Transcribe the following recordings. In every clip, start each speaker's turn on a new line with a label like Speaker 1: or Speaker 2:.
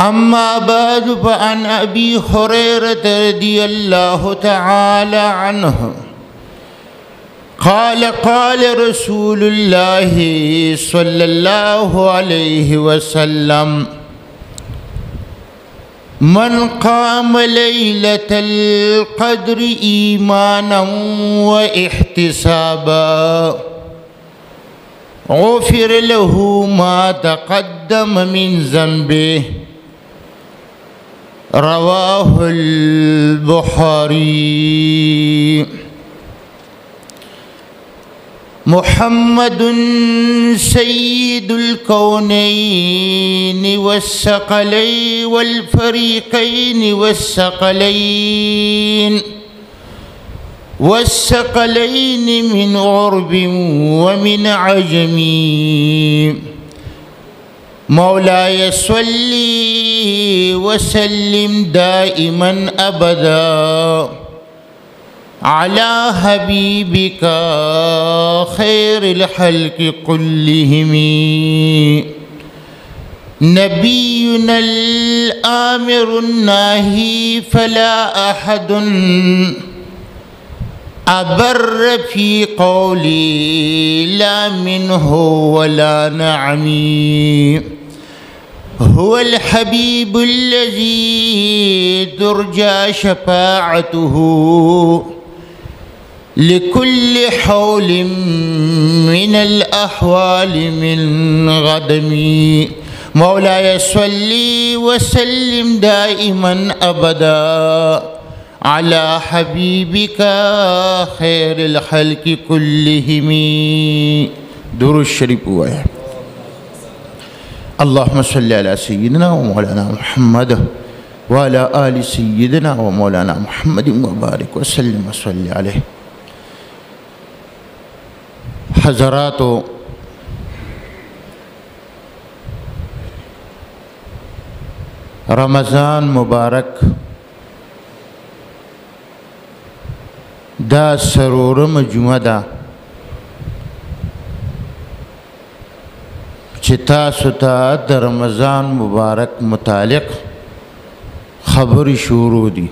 Speaker 1: أما بعد فعن أبي هريرة رضي الله تعالى عنه قال قال رسول الله صلى الله عليه وسلم من قام ليلة القدر إيمانا واحتسابا غفر له ما تقدم من ذنبه رواه البخاري. محمد سيد الكونين والثقلين والفريقين والثقلين من عرب ومن عجم. مولاي صل وسلم دائما أبدا على حبيبك خير الخلق كلهم نبينا الآمر الناهي فلا أحد أبر في قولي لا منه ولا نعمي. هو الحبيب الذي ترجى شفاعته لكل حول من الأحوال من غدم. مولاي صل وسلم دائما أبدا على حبيبك خير الخلق كلهم. درود الشريف هو اللهم صل على سيدنا ومولانا محمد وعلى آل سيدنا ومولانا محمد وبارك وسلم وصل عليه. حضراتو رمضان مبارک دا سرورم جمعه دا چې تاسو ته د رمضان مبارک متعلق خبرې شروع دي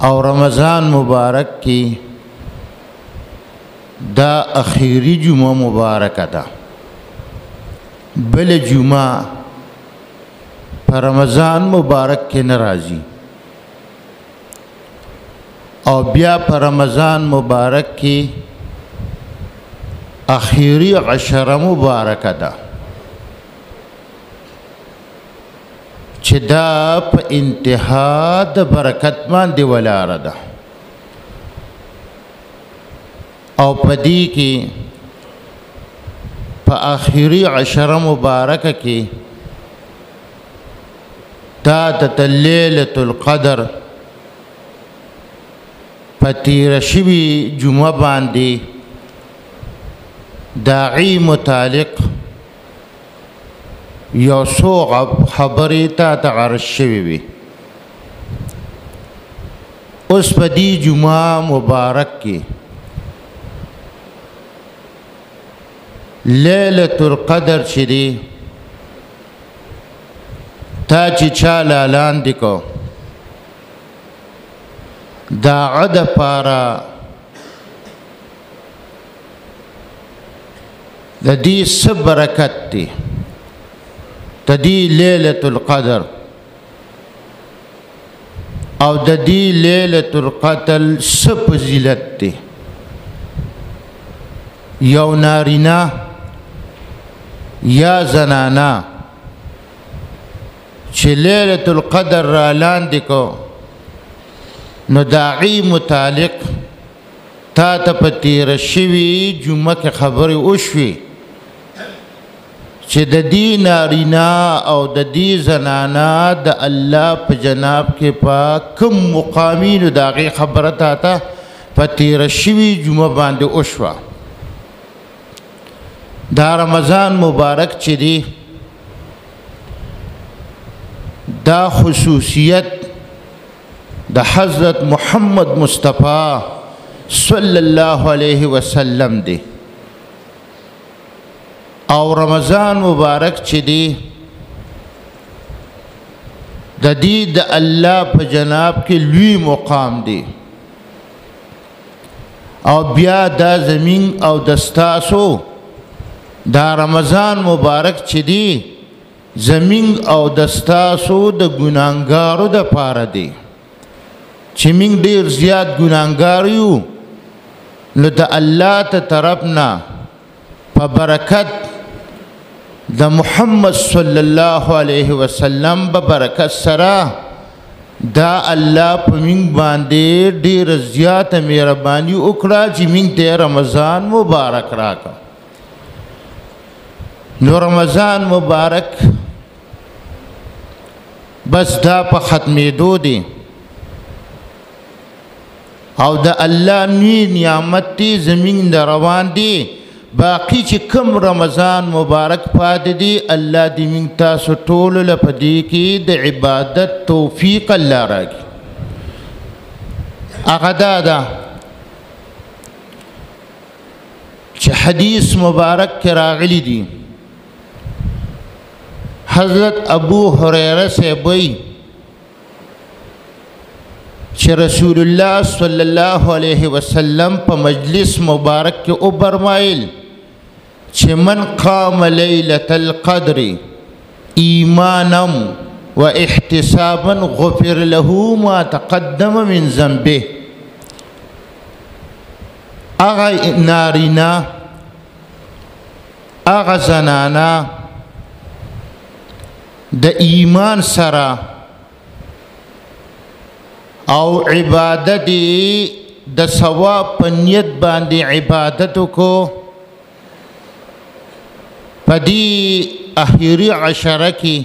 Speaker 1: او رمضان مبارک کې دا اخیری جمعه مبارکه ده. بل جمعه په رمضان مبارک کې ناراضي او بیا په رمضان مبارک کې اخیری عشره مبارکه ده چې دا په انتها د برکت باندې ولاړه ده او په دې کې په اخیری عشره مبارکه کې دا د لیلة القدر په تیره شوي جمعه باندې داعی متعلق یو څو خبرې ته عرض شوې وي. اوس په دې جمعه مبارک کې لیلة القدر چې دی تا چې چاله لاندې کو دا عد پارا د دې څه برکت دی د دې لیلة القدر او د دې لیلة القدر څه فضیلت دی. یو نارینا یا زنانا چې لیلة القدر را لاندې کو نو داعی متعلق تا ته په تیره شوي جمعه کې خبرې وشوې چې د دې نارینا او د دې زنانا د الله په جناب کې په کوم مقامینو د هغې خبره تا ته په تیره شوي جمعه باندې وشوه. دا رمضان مبارک چې دی دا خصوصیت د حضرت محمد مصطفی صلی الله علیه وسلم دی او رمضان مبارک چې دی د دې د الله په جناب کې لوی مقام دی او بیا دا زمین او دستاسو دا رمضان مبارک چې دی زمین او دستاسو د ګناهګارو د پاره دی چې موږ ډیر زیات ګناهګار یو نو د الله ته طرفنا په برکت د محمد صلی الله علیه وسلم په برکت سره دا الله په موږ باندې ډیر زیات مهرباني وکړه چې موږ ته رمضان مبارک راکړه نو رمضان مبارک بس دا په ختمېدو دی او د الله نوی نعمت دی زمین د روان دی باقی چې کم رمضان مبارک پاتې دی الله دې موږ تاسو ټولو له په دې کې د عبادت توفیق الله راکړي هغه دا ده چې حدیث مبارک کې راغلی دی حضرت ابو هریره سے وایي چې رسول الله صلی الله علیه وسلم په مجلس مبارک کې او فرمایل چې من قام ليله القدر ایمانا واحتسابا غفر له ما تقدم من ذنبه اغا نارینا اغا زنانا د ایمان سره او عبادت د ثواب په نیت باندې عبادت کو پدی اخیری عشره کې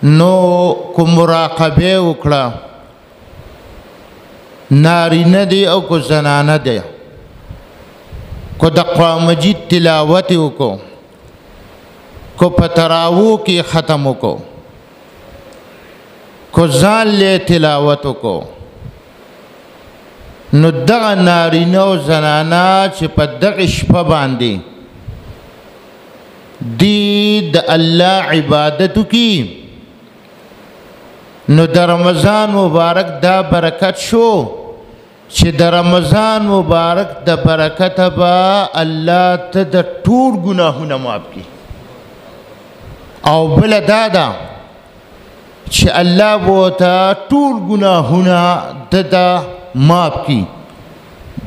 Speaker 1: نو کو مراقبه وکړه نارینه دی او کو زنانه دی کو د قرآن مجید تلاوت وکړو کو پتراو کی ختم کو ځان له تلاوت کو نو دغه نارینه او زنانا چې په دغه شپه باندې دی د الله عبادت کی نو د رمضان مبارک دا برکت شو چې د رمضان مبارک د برکت با الله ته د ټول ګناهونه معاف کړي او بل دادا چې الله وته ټول ګناهونه ددا معاف کړي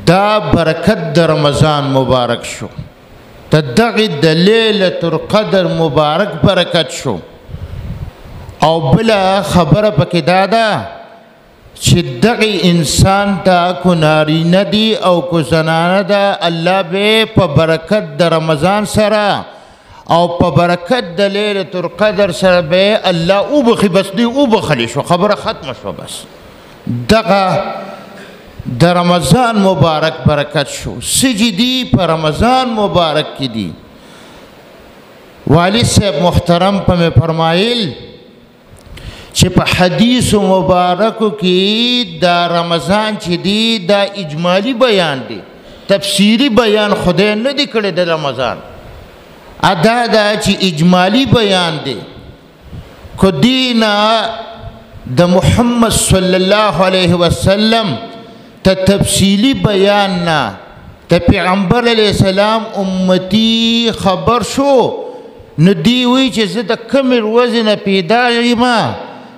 Speaker 1: دا برکت د رمضان مبارک شو تدغه د ليله القدر مبارک برکت شو او بلا خبره پکې دادا چې دغه انسان ته کو ناری ندی او کو زنانه ده الله به په برکت د رمضان سره او په برکت د ليله القدر سره به الله او بخي بس دی او بخلی شو خبره ختم شو بس دغه د رمضان مبارک برکت شو سجدي په رمضان مبارک کې دي والد صاحب محترم په فرمایل چې په حدیث مبارکو کې دا رمضان چې دی دا اجمالی بیان دی تفسیری بیان خدای نه دی کړی د رمضان ادا دا چې اجمالی بیان دی کو دینا د محمد صلی الله علیه وسلم ته تفصیلی بیان نه ته پیغمبر علیه السلام امتی خبر شو نو دی وی چې زه د کوم ورځې نه پیدا یم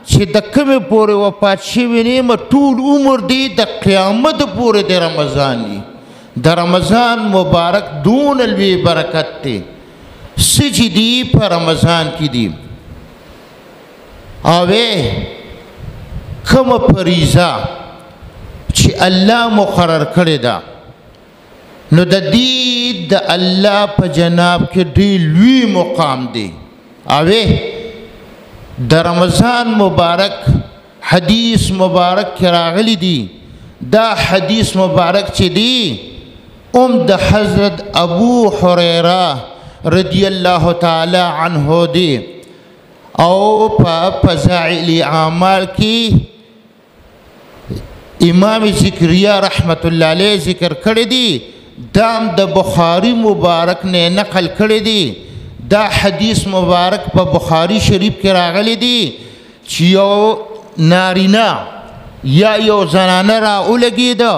Speaker 1: چې د کومې پورې وفات شوی نه یم ټول عمر دی د قیامت پورې د رمضان دی د رمضان مبارک دون لوی برکت دی سجدی په رمضان کې دی اوه کوم فریضه چې الله مقرر کړی دا نو د دې د الله په جناب کې ډېر لوی مقام دی اوه د رمضان مبارک حدیث مبارک کې راغلی دی دا حدیث مبارک چې دی د حضرت ابو هريره رضی الله تعالی عنه دی او په فضائل اعمال کې امام ذکریا رحمت الله علیه ذکر کړی دی دام د بخاری مبارک نه نقل کړی دی. دا حدیث مبارک په بخاری شریف کې راغلی دی چې یو نارینه یا یو زنانه راولګېده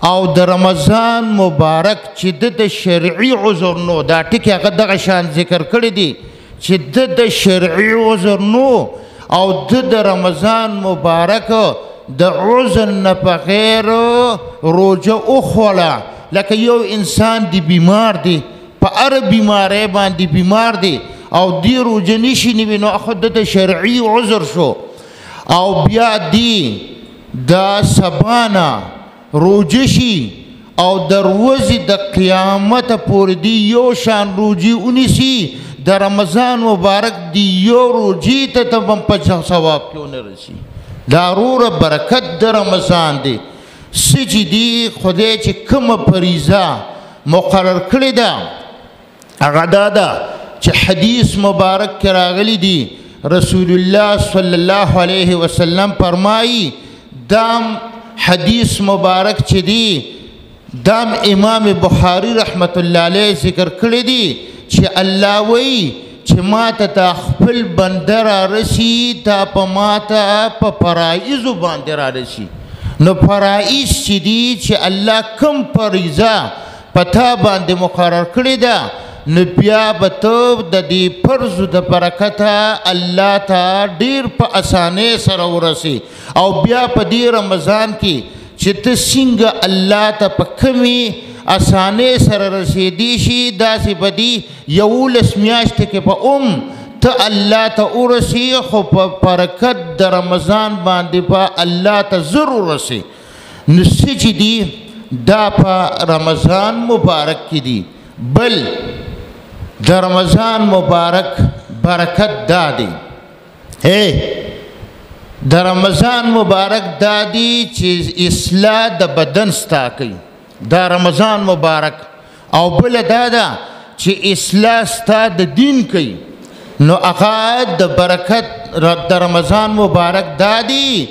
Speaker 1: او د رمضان مبارک چې د شرعي عذر نو، دا ټکي هغه دغه شان ذکر کړی دی چې د شرعي عذر نو او د رمضان مبارک د عذر نه بغیر روژه وخوړه. لکه یو انسان دی بیمار دی، په هر بیماری باندې بیمار دی او دی روژه نشي نیوی، نو خو د شرعي عذر شو. او بیا دی د سبانه روژه شي او د ورځې د قیامت پورې دی یو شان روژې ونیسي، د رمضان مبارک دی یو روژې ته هم په ثواب کې ونه رسي. دا روره برکت د رمضان دی. څه چې دی خدای چې کومه فریضه مقرر کړې ده هغه دا ده چې حدیث مبارک کې راغلی دی، رسول الله صلی الله علیه وسلم فرمایي، دام حدیث مبارک چې دی دام امام بخاری رحمت الله علیه ذکر کړی دی چې الله وایي چې ما ته تا خپل بنده را رسي، تا په ما ته په فرایضو باندې را رسي. نو فرایض چې دي چې الله کوم فریضه په تا باندې مقرر کړې ده، نو بیا به ته د دې فرضو د برکته الله ته ډېر په اسانۍ سره ورسي. او بیا په دې رمضان کې چې ته څنګه الله ته په کمې اسانۍ سره رسېدی شي، داسې به دي 11 میاشتې کې به ته الله ته ورسي، خو په برکت د رمضان باندې به الله ته زر ورسي. نو څه چې دي دا په رمضان مبارک کې دي. بل د رمضان مبارک برکت دا دی، د رمضان مبارک دا دی چې اصلاح د بدن ستا کوي، دا رمضان مبارک. او بل دا ده چې اصلاح ستا د دین کوي. نو هغه د برکت د رمضان مبارک دا دی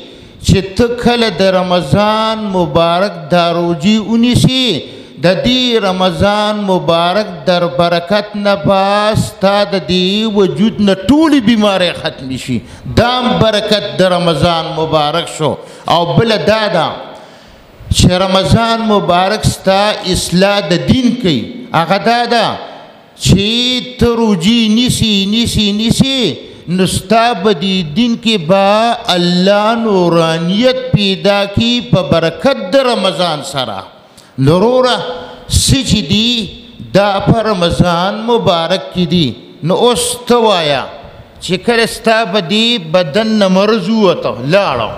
Speaker 1: چې ته کله د رمضان مبارک دا روژې ونیسي، د دې رمضان مبارک در برکت نه به ستا د دې وجود نه ټولې بیماری ختمې شي. دام برکت د رمضان مبارک شو. او بله دا ده چې رمضان مبارک ستا اصلاح د دین کوي. هغه دا ده چې ته روژې نیسي نو ستا به د دین کې به الله نورانیت پیدا کی په برکت د رمضان سره. نوروره څه چې دي دا په رمضان مبارک کې دي. نو اوس ته وایه چې کله ستا به د بدن نه مرض ووته لاړه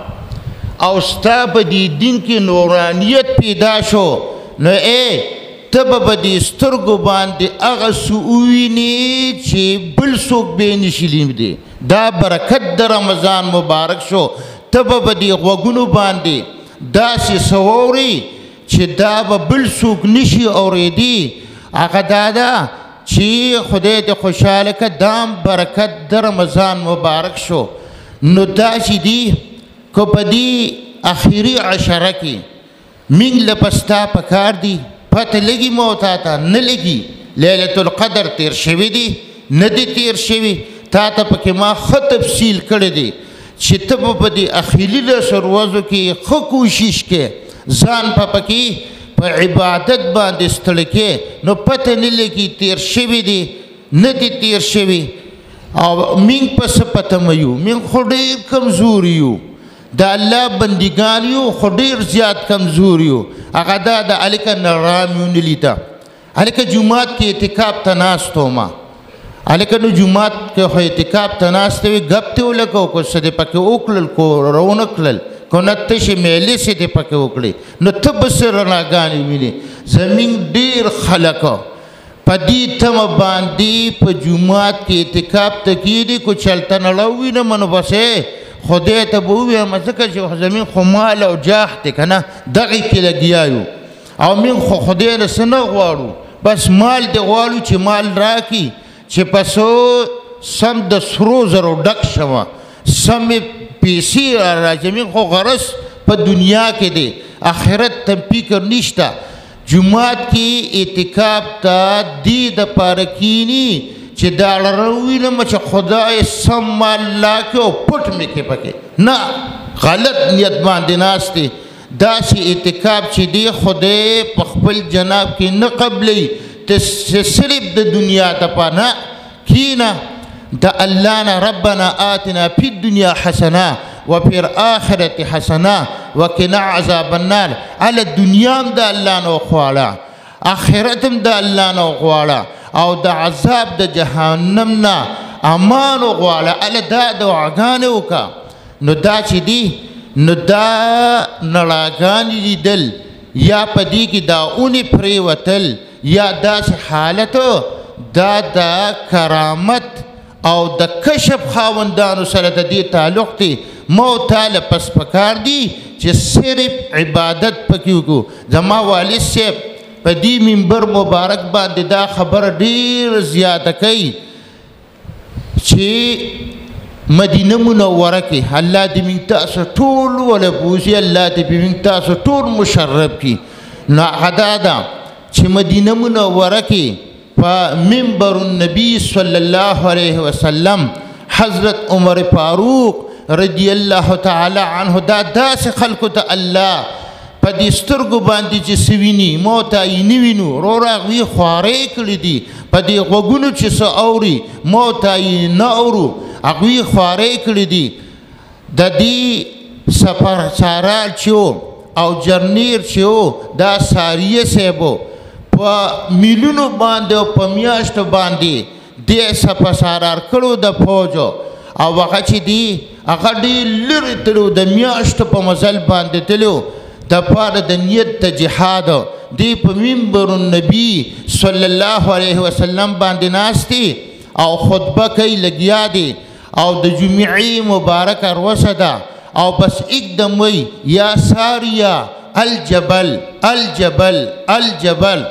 Speaker 1: او ستا به د دین کې نورانیت پیدا شو، نو ته به په دې سترګو باندې هغه څه ووینې چې بل څوک بې نشي لیدلی. دا برکت د رمضان مبارک شو. ته به په دې غوږونو باندې داسې څه واورې چې دا به بل څوک نشي اورېدی. هغه دا ده چې خدای دې خوشحاله که دام برکت د رمضان مبارک شو. نو دا چې دي که په دې اخري عشره کې موږ له پستا پکار دي، پته لګي مو تا ته نه لګي. لیلة القدر تیر شوی دی نه دی تیر شوی، تا ته پکې ما ښه تفصیل کړی دی چې ته به په دې اخري 10 ورځو کې ښه کوشش کې ځان په پکې په عبادت باندې ستړی کې، نو پته نه لګي تیر شوی دی نه دی تیر شوی. او موږ په څه پته مه یو، موږ خو ډېر کمزور یو، د الله بندګان یو خو ډېر زیات کمزور یو. هغه دا د هلکه نرام یو نه لیده. هلکه جومات کې اعتکاف ته ناست ومه، هلکه نو جومات کې خو اعتکاف ته ناسته وي، ګپ ته ولګو که څه دې پکې وکړل کو رونه کړل که نه تشې میلې څه دې پکې وکړې، نو ته به څه رڼاګانې وینې. زموږ ډېر خلک په دې تمه باندې په جومات کې اعتکاف ته کېږي، که چلته نړه ووینم نو بس خدای ته به ووایم ځکه چې زموږ خو مال او جاه دی که نه، دغې کې لګیا یو او موږ خو خدای نه څه نه غواړو، بس مال دې غواړو چې مال راکړي چې پسو سم د سرو زرو ډک شوه، سمې پیسې را راځي. موږ خو غرض په دنیا کې دی، آخرت ته فکر نشته. جماعت کې اعتکاف ته دې دپاره کینی چې دا ووینم چې خدای سم الله کې او پټ مې کې پکې نه غلط نیت باندې ناست دی داسې اعتکاف چې دی خدای په خپل جناب کې نه قبلی ته صرف د دنیا دپاره نه کینه د الله نه ربنا آتنا فی الدنیا حسنه وفي الآخرة حسنه وقنا عذاب النار على دنیا هم د الله نه وغواړه آخرت هم د الله نه وغواړه او د عذاب د جهنم نه امان وغواړه على دا دعاګانې وکړه نو دا چې دی نو دا نړاګانې لیدل یا په دې کې دا اونې پرېوتل یا داسې حالت دا د کرامت او د کشف خاوندانو سره د دې تعلق دی مو تعالی پس پکار دی چې صرف عبادت پکې وکړو زما والد صاحب په دې منبر مبارک باندې دا خبره ډېر زیاته کوي چې مدینه منوره کې الله دې موږ تاسو ټول ولبوسي الله دې موږ تاسو ټول مشرف کړي نو هغه دا چې مدینه منوره کې په منبر النبی صلی الله علیه وسلم حضرت عمر فاروق رضی الله تعالی عنه دا داسې خلکو ته الله په دې سترګو باندې چې څه ویني مو ته یې نه وینو ورور هغوی خوارې کړي دي په دې غوږونو چې څه اوري مو ته یې نه اورو هغوی خوارې کړي دي د دې سفر سارال چې او جرنیر چې دا ساریه صاحب په میلونو باندې او په میاشتو باندې دې سفر سارار کړو د فوجو او هغه چې دی هغه ډېر لرې تلو د میاشتو په مزل باندې تلو د پاره د نیت د جهاد دی په منبر النبی صلی الله علیه وسلم باندې ناست دی او خطبه کوي لګیا دی او د جمعې مبارکه روسه ده او بس اقدم وی یا ساریا الجبل الجبل الجبل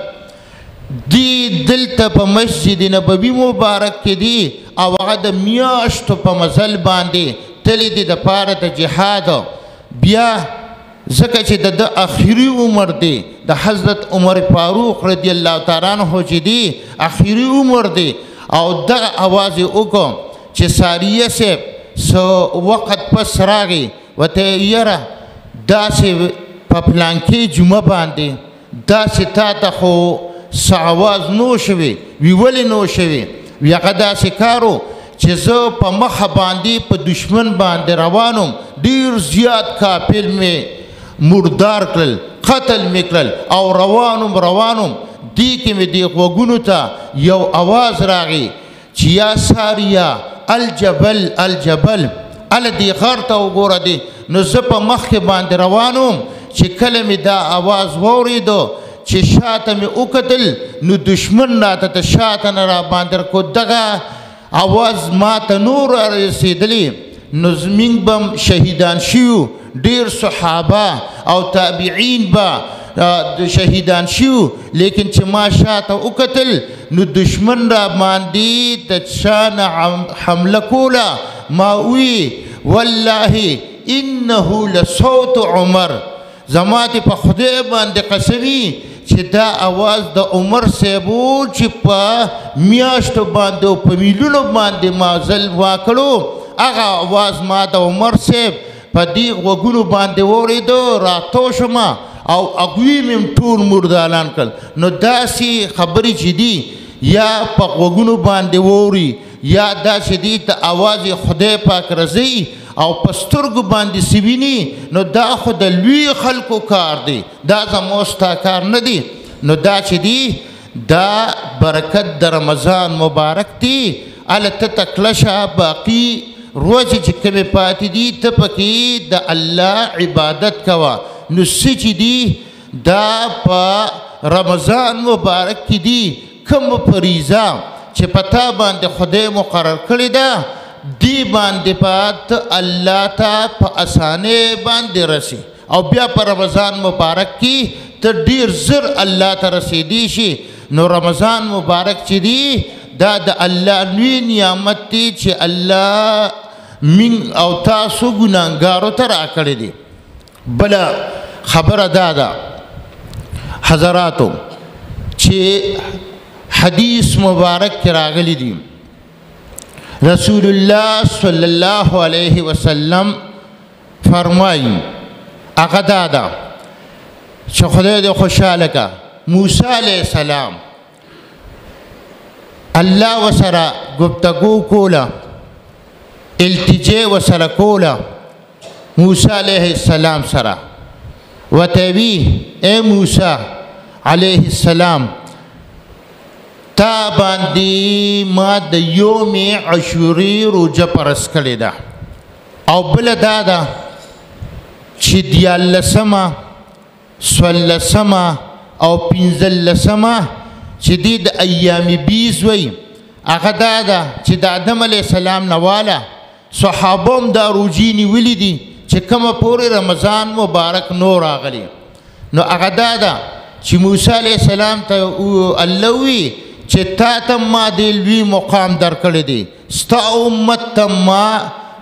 Speaker 1: دی دلته په مسجد نبوي مبارک کې دی او هغه د میاشتو په مزل باندې تللی دی د پاره د جهاد بیا ځکه چې د اخري عمر دی د حضرت عمر فاروق رضی الله تعالی عنه چې دی اخري عمر دی او دغه اواز یې وکړ چې ساریه صاحب څه وخت پس راغی ورته یره داسې په پلانکې جمعه باندې داسې تا ته خو څه اواز نو شوی وی ولې نو شوی وی هغه داسې کار و چې زه په مخه باندې په دشمن باندې روانم ډېر زیات کافر مې مردار کړل قتل مې کړل او روانم دې کې مې دې غوږونو ته یو اواز راغی چې یا ساریا الجبل الجبل ال دې غر ته وګوره دی نو زه په مخکې باندې روانم چې کله مې دا اواز واورېدو چې شاته مې وکتل نو دشمن راته د شاته نه را باندې کو دغه اواز ما ته نور رسېدلی نو زموږ به شهیدان شوي ډېر صحابه او تابعین به شهیدان شوي لیکن چې ما شاته وکتل نو دشمن را باندې د شا نه حمله کوله ما وی والله انه لصوت عمر زما دې په خدای باندې قسمي چې دا اواز د عمر صاحب و چې په میاشتو باندې او په میلونو باندې مازل واکړو هغه اواز ما د عمر صاحب په دې غوږونو باندې واورېدو راتو شوم او هغوی مې ټول مردالان کړل نو داسې خبرې چې دي یا په غوږونو باندې واوري یا داسې دي ته اواز خدای پاک رضی او په سترګو باندې سویني نو دا خو د لوی خلکو کار دی دا زموږ ستا کار نه دی نو دا چې دی دا برکت د رمضان مبارک دی هلته ته کلشه باقي روزې چې کومې پاتې دي ته پکې د الله عبادت کوه نو څه چې دي دا په رمضان مبارک کې دي کوم فریضه چې په تا باندې خدای مقرر کړې ده دی باندې پات الله ته په اسانه باندې رسی او بیا په رمضان مبارک کې ته ډیر زر الله ته رسیدي شي نو رمضان مبارک چې دی دا د الله لوی نعمت دی چې الله من او تاسو ګناهګارو ته راکړی دی بل خبره دا ده حضراتو چې حدیث مبارک کې راغلی دی رسول الله صلی الله علیه وسلم فرمایي هغه دا ده چې خدای دې خوشاله کا موسی علیه السلام الله وسره گفتگو کوله التجا وسره کوله موسی علیه السلام سره وته وی اے موسی علیه السلام تا باندې ما د یوم عاشورې روزه پرس کړې ده او بل دا ده چې دیارلسمه څوارلسمه او پنځلسمه چې دې د ایام بیز وی هغه دا ده چې د آدم علیه السلام نه واله صحابه هم دا روزې نیولې دي چې کومه پورې رمضان مبارک نو راغلی نو هغه دا ده چې موسی علیه السلام ته الله وی چې تا ته ما دې لوی مقام درکړی دی ستا امت ته ما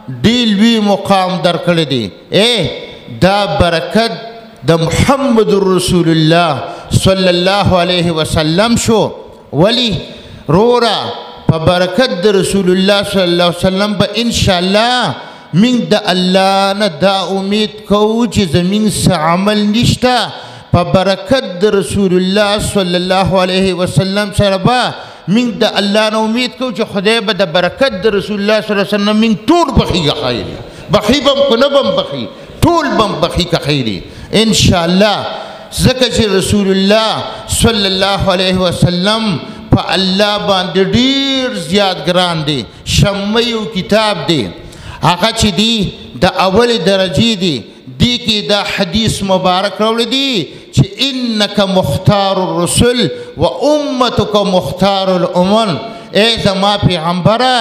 Speaker 1: دې لوی مقام درکړی دی دا برکت د محمد رسول الله صلی الله علیه وسلم شو ولی رورا په برکت د رسول الله صلی الله علیه وسلم به ان شاء الله من د الله نه دا امید کوو چې زمین څه عمل نشته په برکت د رسول الله صلی الله علیه وسلم سره به من د الله نه امید کوو چې خدای به د برکت د رسول الله صلی الله علیه وسلم من ټول بخیږه خیری بخی بم کو نه بم بخی ټول بم بخی که خیری ان شاء الله ځکه چې رسول الله صلی الله علیه وسلم په الله باندې ډیر زیات ګران دی شمه یو کتاب دی هغه چې دی د اول درجې دی دی کې دا حدیث مبارک راوړی دی چې انک مختار الرسل و امتک مختار الامم ای زما پیغمبره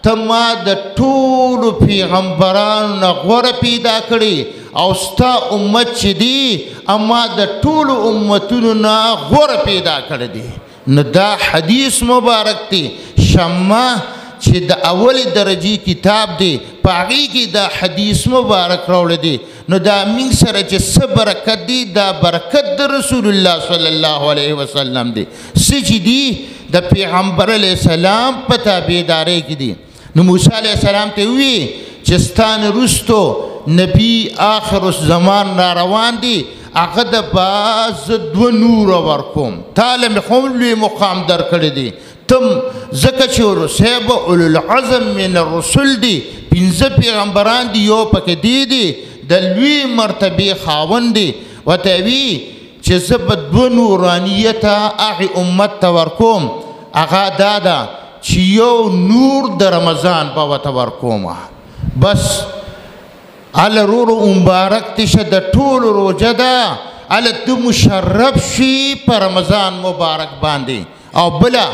Speaker 1: ته ما د ټولو پیغمبرانو نه غوره پیدا کړي او ستا امت چې دی اما د ټولو امتونو نه غوره پیدا کړی دی نو دا حدیث مبارک دی شمه چې د اول درجې کتاب دی په هغې کې دا حدیث مبارک راوړی دی نو دا موږ سره چې څه برکت دی دا برکت د رسول الله صلی الله علیه وسلم دی څه چې دی د پیغمبر علیه السلام په تابعدارۍ کې دی نو موسی علیه السلام ته وی چې ستا نه وروستو نبی آخر الزمان را روان دی هغه د باز دوه نوره ورکوم تاله مې خو لوی مقام درکړی دی تم ځکه چې صاحب اولو العزم من الرسل دی پنځه پیغمبران دی یو پکې دی د لوی مرتبې خاوند دی ورته وی چې زه به دوه نورانیته هغې امت ته ورکوم هغه دا ده چې یو نور د رمضان به ورته ورکومه بس هله رورو مبارک تشه د ټولو روژه ده هله ته مشرف شي په رمضان مبارک باندې او بله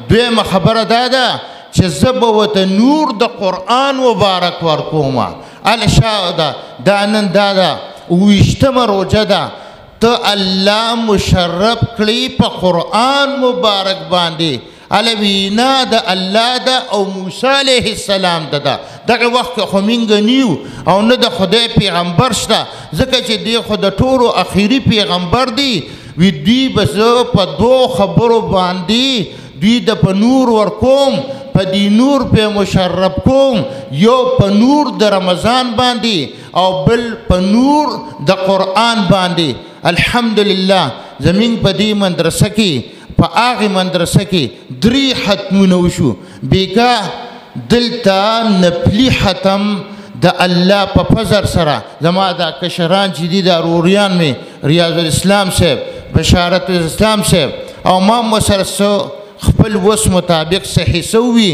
Speaker 1: دویمه خبره دا ده چې زه به ورته نور د قرآن مبارک ورکومه هله شا ده دا نن دا ده اوویشتمه روژه ده ته الله مشرف کړي په قرآن مبارک باندې هله وینا د الله ده او موسی علیه السلام ده دغه وخت کې خو موږ نیو او نه د خدای پیغمبر شته ځکه چې دی خو د ټولو اخري پیغمبر دی وی دوی به زه په دوو خبرو باندې دوی د په نور ورکوم په دې نور پې مشرف کوم یو په نور د رمضان باندې او بل په نور د قرآن باندې الحمدلله زمونږ په دې مدرسه کې په هغې مدرسه کې 3 ختمونه وشو بیګا دلته نفلي ختم د الله په فضل سره زما دا کشران چې دي دا روریان مې ریاض الاسلام صاحب بشارت الاسلام صاحب او ما مسره خپل وس مطابق صحیح سوي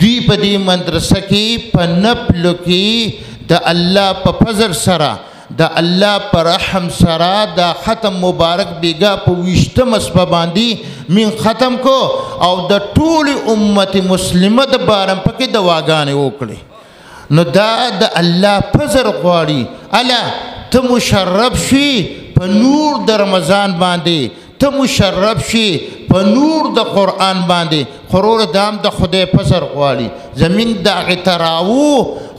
Speaker 1: دوی په دې مدرسه کې په نفلو کې د الله په فضل سره د الله پر رحم سره دا ختم مبارک بیگا په 20 شپه باندې من ختم کو او د ټول امت مسلمه د بارم پکې دواګانې وکړي نو دا د الله فضل غواړي الا ته مشرف شي په نور د رمضان باندې ته مشرف شي په نور د قرآن باندې خرور دام د خدای فضل غواړي زمین د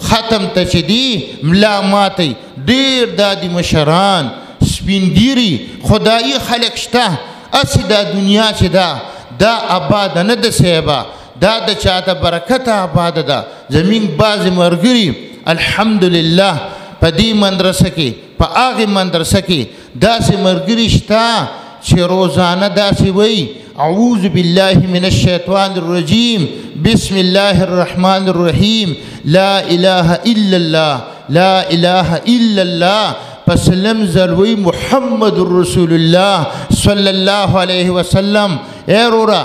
Speaker 1: ختم ته چې دی ملا ماتی ډیر دادی مشران سپینګیری خدایي خلق شته اسی دا دنیا چې دا آباد نه د سیبا دا د چاته برکت آباد ده زمین باز مرګري الحمدلله په دې مدرسه کې په هغه مدرسه کې داسې مرګري شته چې روزانه داسې وایي اعوذ بالله من الشیطان الرجیم بسم الله الرحمن الرحیم لا اله الا الله لا اله الا الله پسلم زلوی محمد رسول الله صلی الله علیه وسلم ایرورا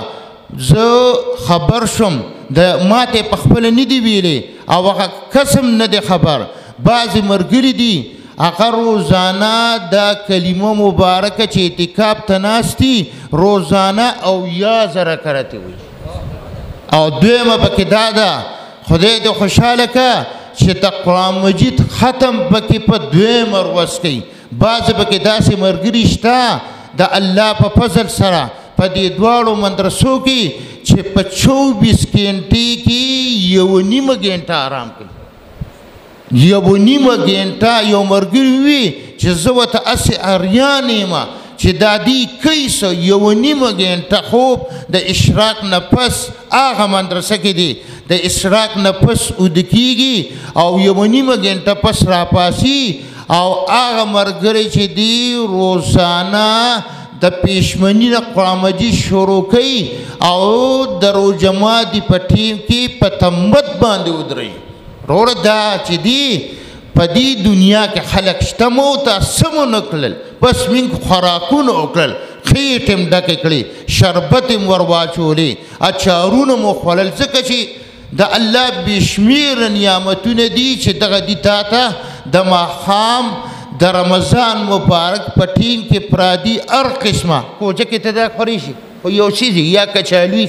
Speaker 1: زه خبر شم د ماته په خپل نه دی ویلې او هغه قسم نه دی خبر بعضې ملګري دي هغه روزانه دا کلمه مبارکه چې اعتکاف ته ناست دي روزانه 80,000 کرتې وي او دویمه پکې دا ده خدای دې خوشحاله که چې د قرآن مجید ختم پکې په دویم ورځ کوي بعضې پکې داسې ملګري شته د الله په فضل سره په دې دواړو مدرسو کې چې په 24 ګنټې کې 1.5 ګنټه آرام کوي 1.5 ګنټه یو ملګري وي چې زه ورته هسې اریان یم چې دا دې کوي څه 1.5 ګنټه خوب د اشراق نه پس هغه مدرسه کې دی د اشراق نه پس اوده کېږي او 1.5 ګنټه پس راپاسي او هغه ملګری چې دی روزانه د پیشمنی نه قرآن مجید شروع کوي او د روژه ماتي په ټیم کې په تمت باندې ودروي وروره دا چې دی په دې دنیا کې خلک شته مو ته څه مو نه کړل بس موږ خوراکونه وکړل خېټې م ډکې کړې شربت م ور واچولې اچارونه مو خوړل ځکه چې د الله بې شمېره نعمتونه دي چې دغه دي تا ته د ماښام د رمضان مبارک په ټیم کې پرادي هر قسمه کوچه کې ته دا خوري شي خو یو څیز یا کچالوي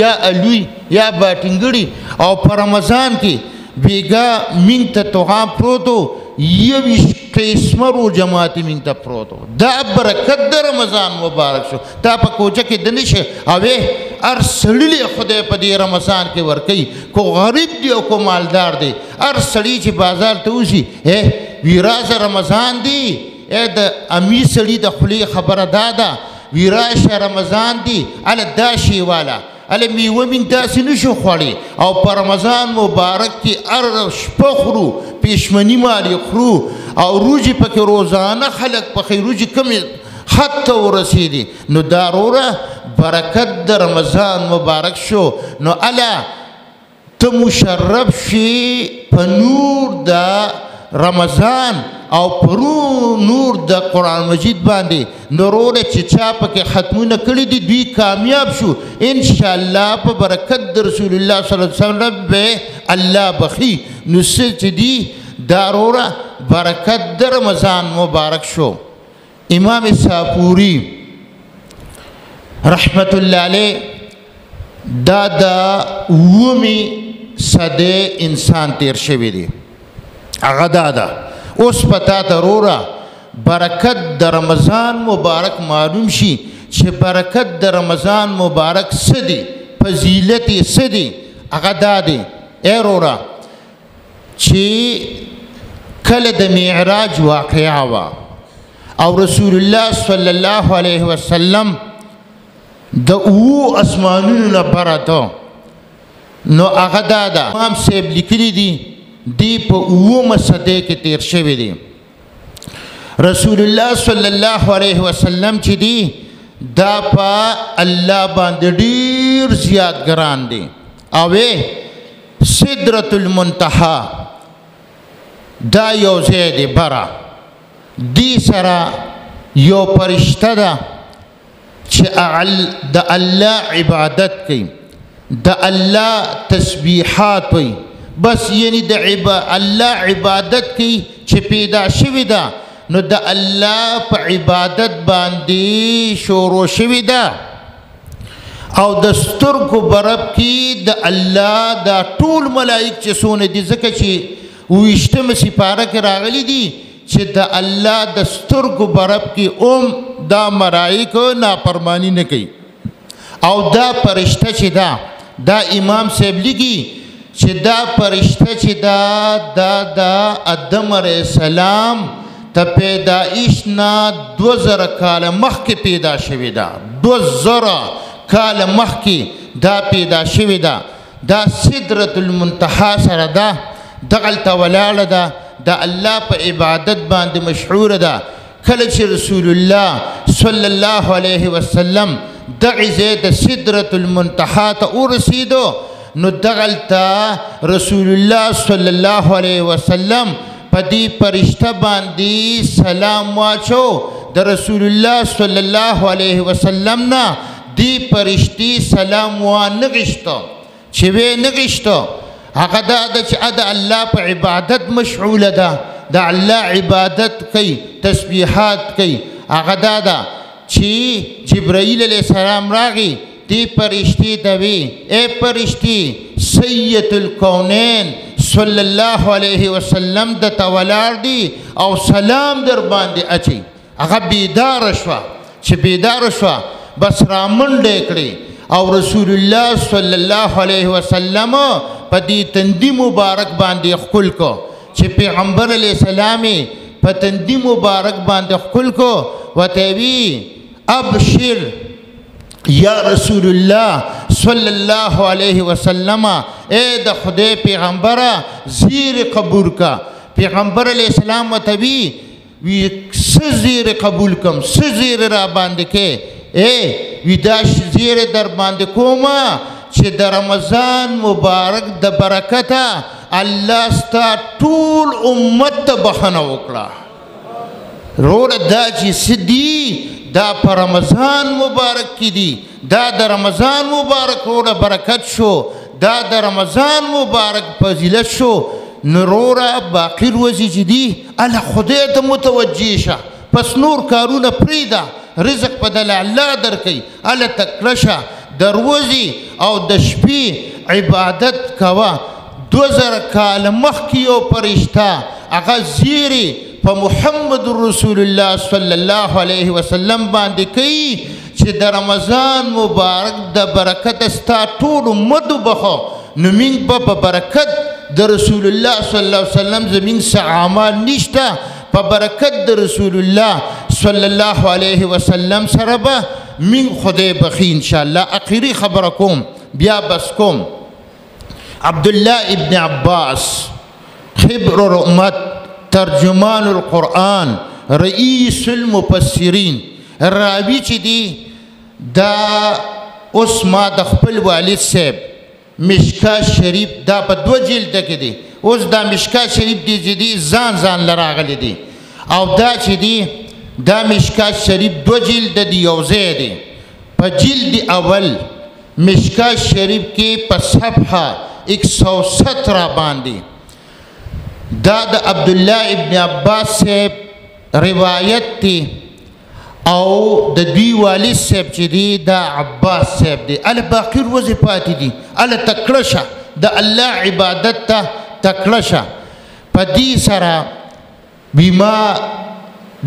Speaker 1: یا الوی یا باټینګړي او په رمضان کې بیگا مینگ تا توغام پروتو یویش قسمه رو جماعتی مینگ تا پروتو دا برکت دا رمضان مبارک شو تا پا کوچه که دنشه اوه ار سڑی خدای پا دی رمضان کے ورکی کو غریب دی او کو مالدار دی ار سڑی چی بازار توسی ویراز رمضان دی دا امی سڑی دا خلی خبر دادا ویراش رمضان دی علا داشی والا علی میوه من داسې نشو خوړی او په رمضان مبارک کې هر شپه خورو پیشمني مالې خورو او روژې پکې روزانه خلک پخې روژې کمې حد ته ورسېدي نو دا وروره برکت د رمضان مبارک شو نو الا ته مشرف شي په نور د رمضان او پرو نور د قرآن مجید باندې نوروره چې چا پکې ختمونه کړي دي دوی کامیاب شو انشاءالله په برکت د رسول الله صلی الله علیه وسلم به الله بخي نو څه چې دي دا وروره برکت د رمضان مبارک شو امام ساپوري رحمت الله علیه دا د 9 صدې انسان تیر شوی دی هغه دا ده اوس پتا ته وروره برکت د رمضان مبارک معلوم شي چې برکت د رمضان مبارک څه دی فضیلت یې څه دی هغه دا دی ای وروره چې کله د معراج واقعه وه او رسول الله صلی الله علیه وسلم د 7 اسمانونو نه برته نو هغه دا ده امام صاحب لیکلي دي دی په 9 صدې کې تیر شوی دی رسول الله صلی الله علیه وسلم چې دی دا په الله باندې ډیر زیات ګران دی او سدرۃ المنتهى دا یو ځای دی بره دی سره یو فرشته ده چې د الله عبادت کوي د الله تسبیحات وي بس یعنی د الله عبادت کی چې پیدا شوی ده نو د الله په عبادت باندې شروع شوی ده او د سترګو برب کې د الله دا ټول ملائک چې څونه دي ځکه چې 28 سپاره کې راغلي دي چې د الله د سترګو برب کې دا ملائک نافرمانی نه کوي او دا فرشته چې دا امام صاحب لیکي چې دا فرشته چې دا آدم علیه السلام ته پیدایش نه 2000 کاله مخکې پیدا شوې ده 2000 کاله مخکې دا پیدا شوې ده دا سدرة المنتهى سره ده دغلته ولاړه ده د الله په عبادت باندې مشهوره ده کله چې رسول الله صلی الله علیه وسلم دغه ځای د سدرة المنتهى ته ورسېدو نو دغلته رسول الله صلی الله علیه وسلم په دې فرشته باندې سلام واچو د رسول الله صلی الله علیه وسلم نه دې فرشتې سلام وانه غوښته چې ویې نه غوښته هغه دا ده چې د الله په عبادت مشغوله ده د الله عبادت کوي تسبیحات کوي هغه دا ده چې جبرائیل علیه السلام راغی دې فرشتې ته وی ای فرشتې سید الکونین صلی الله علیه وسلم د ته ولاړ دي او سلام در باندې اچي هغه بیداره شوه چې بیداره شوه بس رامنډې کړې او رسول الله صلی الله علیه وسلم په دې تندي مبارک باندې ښکل کو چې پیغمبر علیه السلام په تندي مبارک باندې ښکل کو ورته وی ابشر یا رسول الله صلی الله علیه وسلم اے د خدای پیغمبره زیر قبول کا پیغمبر علیه السلام ورته وی څه زیر قبول کم څه زیر را باندې کې وی دا زیر در باندې کومه چې د رمضان مبارک د برکته الله ستا ټول امت ته بخښنه وکړه وروره دا چې څه دي دا په رمضان مبارک کې دي دا د رمضان مبارک وروره برکت شو دا د رمضان مبارک فضیلت شو نو وروره باقي ورځې چې دي الله خدای ته متوجه شه پس نور کارونه پرېږده رزق په دله الله درکوي الله تکړه شه د ورځې او د شپې عبادت کوه 2000 کاله مخکې یو فرشته هغه زیرې په محمد رسول الله صلی الله علیه وسلم باندې کوي چې د رمضان مبارک د برکت ستا ټول امت وبخو نو موږ به په برکت د رسول الله صلی الله علیه وسلم زموږ څه اعمال نشته په برکت د رسول الله صلی الله علیه وسلم سره به موږ خدای بخي انشاءالله اخري خبره کوم بیا بس کوم عبدالله ابن عباس خبر الامت ترجمان القرآن رئیس المفسرین راوی چې دی دا اوس ما د خپل والد صاحب مشکات شریف دا په 2 جلده کې دی اوس دا مشکات شریف دی چې دی ځان لراغلی دی او دا چې دی دا مشکات شریف 2 جلده دی یو ځای دی په جلد اول مشکات شریف کې په صفحه 117 باندې دا د عبدالله ابن عباس صاحب روایت دی او د دوی والد صاحب چې دی دا عباس صاحب دی الله باقي ورځې پاتې دي الله تکړه شه د الله عبادت ته تکړه شه په دې سره بیما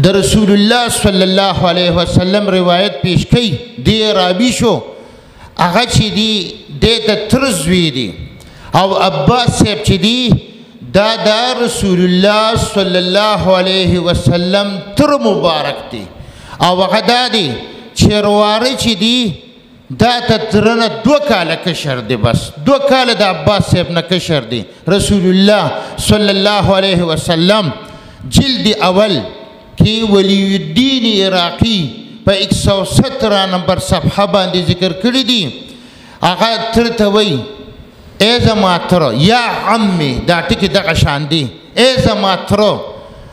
Speaker 1: د رسول الله صلی الله علیه وسلم روایت پیش کوي دی رابی شو هغه چې دی د ته تر زوی دی او عباس صاحب چې دی دا د رسول الله صلی الله علیه وسلم تر مبارک دی او هغه دا دی چې رواره چې دی دا ته ترنه 2 کاله کشر دی بس 2 کاله د عباس صاحب نه کشر دی رسول الله صلی الله علیه وسلم جلد اول کې ولی الدین عراقی په 117 نمبر صفحه باندې ذکر کړی دی هغه ترته وایي ای زما تره یا عمي دا ټکي دغه شان دي ای زما تره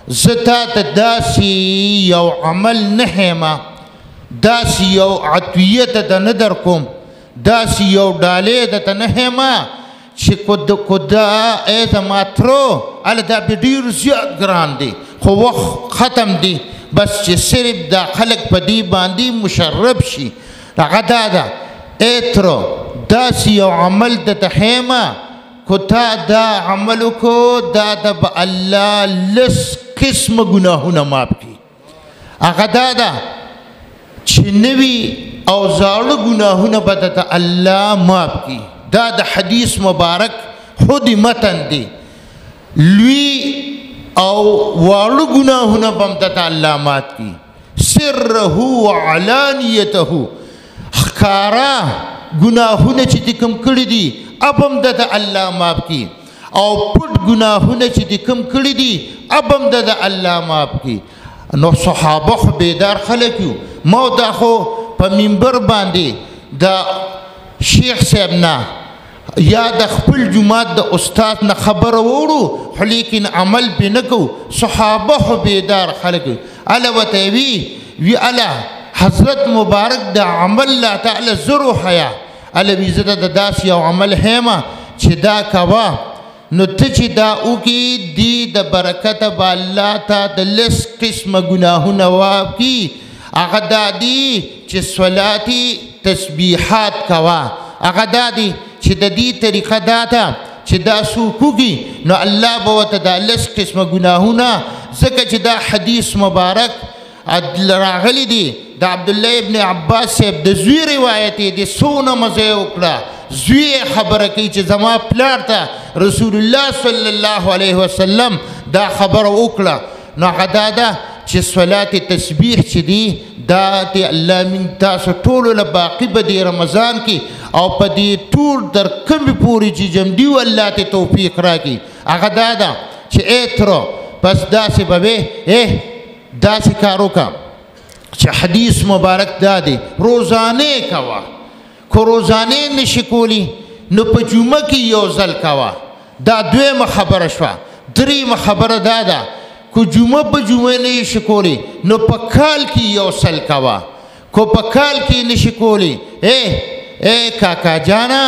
Speaker 1: زه تا ته داسې یو عمل نه یم داسې یو عطیه ته نه در کوم داسې یو ډالۍ درته نه یم چې کو دا ای زما تره هله دا به ډېر زیات ګران دی خو وخت ختم دی بس چې صرف دا خلک په دې باندې مشرب شي هغه دا ده ای تره داسې یو عمل درته ښیم کو تا دا عمل وکړو دا د به الله لس قسمه ګناهونه معاف کړي هغه دا ده چې نوي او زاړه ګناهونه به درته الله معاف کړي دا د حدیث مبارک خود متن دی لوی او واړه ګناهونه به هم درته الله مات کړي سره وعلانیته ښکاره ګناهونه چې دې کوم کړي دي اب هم درته الله معاف کړي او پټ ګناهونه چې دې کوم کړي دي اب هم درته الله معاف کړي نو صحابه خو بیدار خلک یو ما دا خو په منبر باندې د شیخ صاحب نه یا د خپل جماعت د استاد نه خبره وړو خو لیکن عمل پې نه کوو صحابه خو بیدار خلک یو اله ورته وي اله حضرت مبارک د عمل الله تعالی زرو حیا اله وي زه د داسې یو عمل هیمه چې دا کوه نو ته چې دا وکړي دې د برکته به الله ته د لس قسمه ګناهونه واپکي هغه دا دي چې صلاتي تسبیحات کوه هغه دا دي چې د دې طریقه دا ده چې دا څوک وکړي نو الله به ورته دا لس قسمه ګناهونه ځکه چې دا حدیث مبارک راغلی دی د عبدالله ابن عباس صاحب د زوی روایت دی څونه مزه یې وکړه زوی خبره کوي چې زما پلار ته رسول الله صلی الله علیه وسلم دا خبره وکړه نو هغه دا ده چې صلات تسبیح چې دی دا د الله من تاسو ټولو له باقي به د رمضان کې او په دې ټول در کمې پورې چې جمدي و الله ته توفیق راکړي هغه دا ده چې ای تره بس داسې به وې داسې کار وکړه چې حدیث مبارک دا دی روزانه کوه که روزانه نشي کولی نو په جمعه کې یو ځل کوه دا دویمه خبره شوه دریمه خبره دا ده که جمعه په جمعه نه شي کولی نو په کال کې یو ځل کوه که په کال کې نشي کولی ای کاکا جانا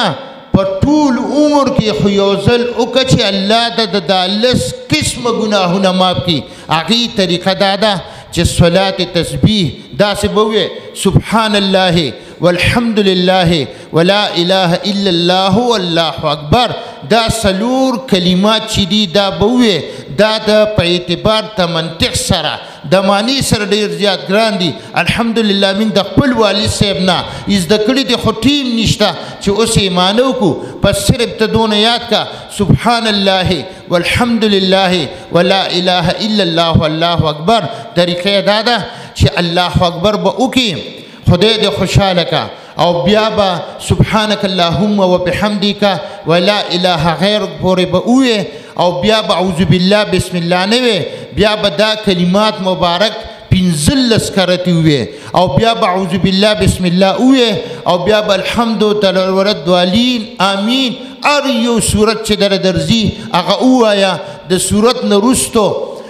Speaker 1: په ټول عمر کې خو یو ځل وکړه چې الله د دا لس قسمه ګناهونه معاف کړي هغې طریقه دا ده چې صلات تسبیح داسې به ووایې سبحان الله والحمد لله ولا اله الا الله والله اکبر دا څلور کلمات چې دي دا به ووایې دا د په اعتبار د منطق سره د معنی سره ډېر زیات ګران دي الحمدلله موږ د خپل والد صاحب نه زده کړي دي خو ټیم نشته چې اوس یې معنی وکړو پس صرف ته دونه یاد کا سبحان الله والحمد لله ولا اله الا الله والله اکبر طریقه دا ده چې الله اکبر به وکړي خدای دې خوشحاله کا او بیا به سبحانك اللهم وبحمدك ولا اله غیرک پورې به ووایې او بیا به اعوذ بالله بسم الله نه وې بیا به دا کلمات مبارک 15 کرتی وې او بیا به اعوذ بالله بسم الله وې او بیا به الحمد للرحمن آمین هر یو صورت چې درځي هغه ووایه د صورت نه وروستو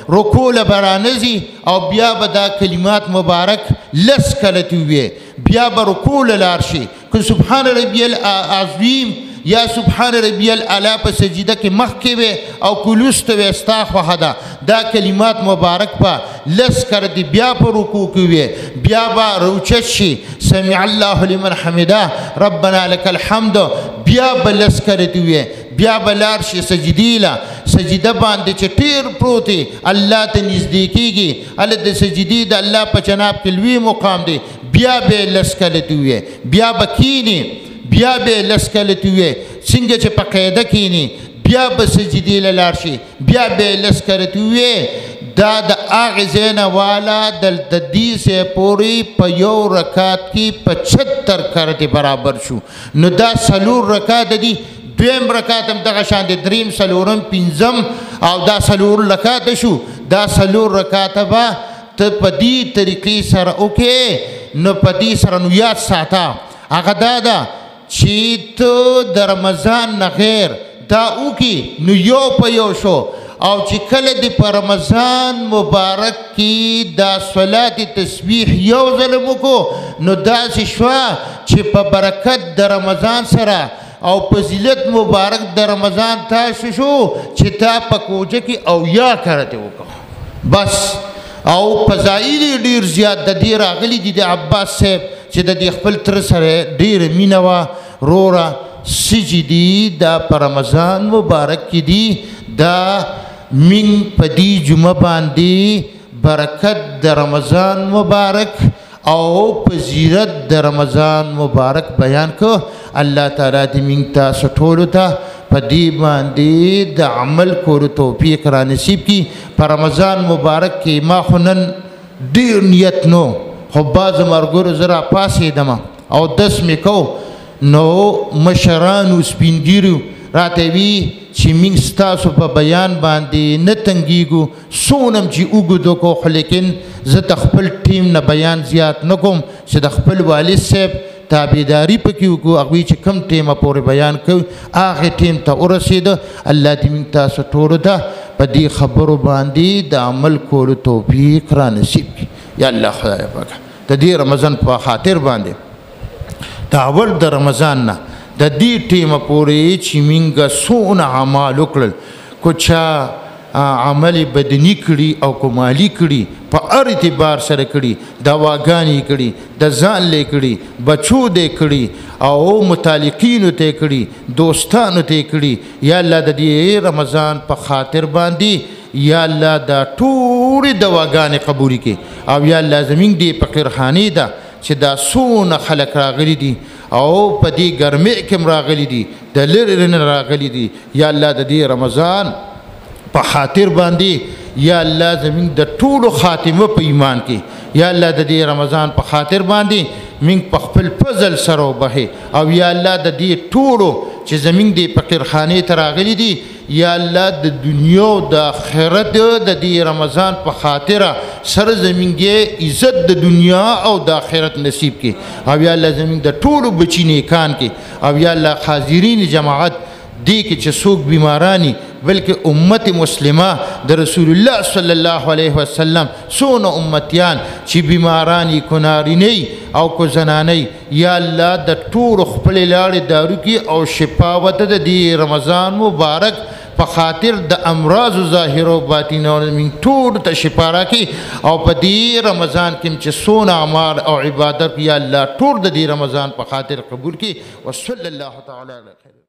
Speaker 1: رکوع له برانځي او بیا به دا کلمات مبارک لس کلتی وې بیا به رکوع له لاړ شي که سبحان ربی العظیم یا سبحان ربی الاعلی په سجده کې مخکې وې او کلوست وې ستا خوښه ده دا کلمات مبارک په لس کردي بیا په رکوع کې وې بیا به روچت شي سمع الله لمن حمده ربنا لك الحمد بیا به لس کردي وې بیا به لاړ شي سجدې له سجده باندې چې ټیر پروت دی الله ته نږدې کېږي هلته د سجدې د الله په جناب کې لوی مقام دی بیا به یې لس کلتې ووایې بیا به کښېني بیا به یې لس کلتې ووایې څنګه چې په قاعده کښېني بیا به سجدې له لاړ شي بیا به یې لس کلتې ووایې دا د هغې ځای نه والا د دې ځای پورې په یو رکعت کې 75 کرتې برابر شو نو دا 4 رکعت دي دویم رکعت هم دغه شان دی دریم څلورم پنځم او دا 4 رکعت شو دا 4 رکعت به ته په دې طریقې سره وکړې نو په دې سره نو یاد ساته هغه دا ده چې ته د رمضان نه غیر دا وکړي نو یو په یو شو او چې کله د په رمضان مبارک کې دا صلات تسبیح یو ځل وکړو نو داسې شوه چې په برکت د رمضان سره او فضیلت مبارک د رمضان تاسو شو چې تا په کوجه کې او یا کرته وکړه بس او فضایل ډیر زیات د دې راغلي دي د عباس صاحب چې د دې خپل تر سره ډیر مینه وا رورا سجدي دا په رمضان مبارک کې دي دا من په دې جمعه باندې برکت د رمضان مبارک او فضیلت د رمضان مبارک بیان کو الله تعالی دې موږ تاسو ټولو ته په دې باندې د عمل کولو توفیق را نصیب کی. په رمضان مبارک کې ما خو نن ډېر نیت نو خو بعضو ملګرو زه راپاڅېدم اودس مې کو نو مشرانو سپین ږیرو راته وي چې موږ ستاسو په بیان باندې نه تنګېږو څونه چې اوږد وکړو خو لیکن زه د خپل ټیم نه بیان زیات نه کوم چې د خپل والد صاحب تابعداري پکې وکړو هغوی چې کوم ټیمه پورې بیان کوي هغې ټیم ته ورسېده. الله دې موږ تاسو ټولو ته په دې خبرو باندې د عمل کولو توفیق را نصیب کړي. یا الله خدای پاکه د دې رمضان په خاطر باندې د اول د رمضان نه د دې ټیمه پورې چې موږ څونه اعمال وکړل کو چا عمل بدني کړي او کو مالي کړي په هر اعتبار سره کړي دواګانې کړي د ځان لی کړي بچو دی کړي او متعلقینو ته کړي دوستانو ته کړي. یا الله د دې رمضان په خاطر باندې یا الله دا ټولې دواګانې قبول کړي او یا الله زموږ دې فقیرخانې ده چې دا څونه خلک راغلي دي او په دې ګرمۍ کې هم راغلي دي د لرې نه راغلي دي. یا الله د دې رمضان په خاطر باندې یا الله زموږ د ټولو خاتمه په ایمان کې یا الله د دې رمضان په خاطر باندې موږ په خپل فضل سره وبهې او یا الله د دې ټولو چې زموږ د فقیرخانې ته راغلي دي یا الله د دنیا او د آخرت د دې رمضان په خاطره سره زموږ عزت د دنیا او د آخرت نصیب کې او یا الله زموږ د ټولو بچي نیکان کې او یا الله حاضرین جماعت دی کې چې څوک بیمارانی بلکې امت مسلمه د رسول الله صلی الله علیه وسلم څونه امتیان چې بیمارانی کو نارینی او کو زنانی یا الله د ټولو خپلې لارې دارو کې او شفا ورته د دې رمضان مبارک په خاطر د امراض ظاهر او باطنه من ټول ته شفا راکړي او په دې رمضان کې چې څونه اعمال او عبادت یا الله ټول د دې رمضان په خاطر قبول کړي. وصلی الله تعالی علیه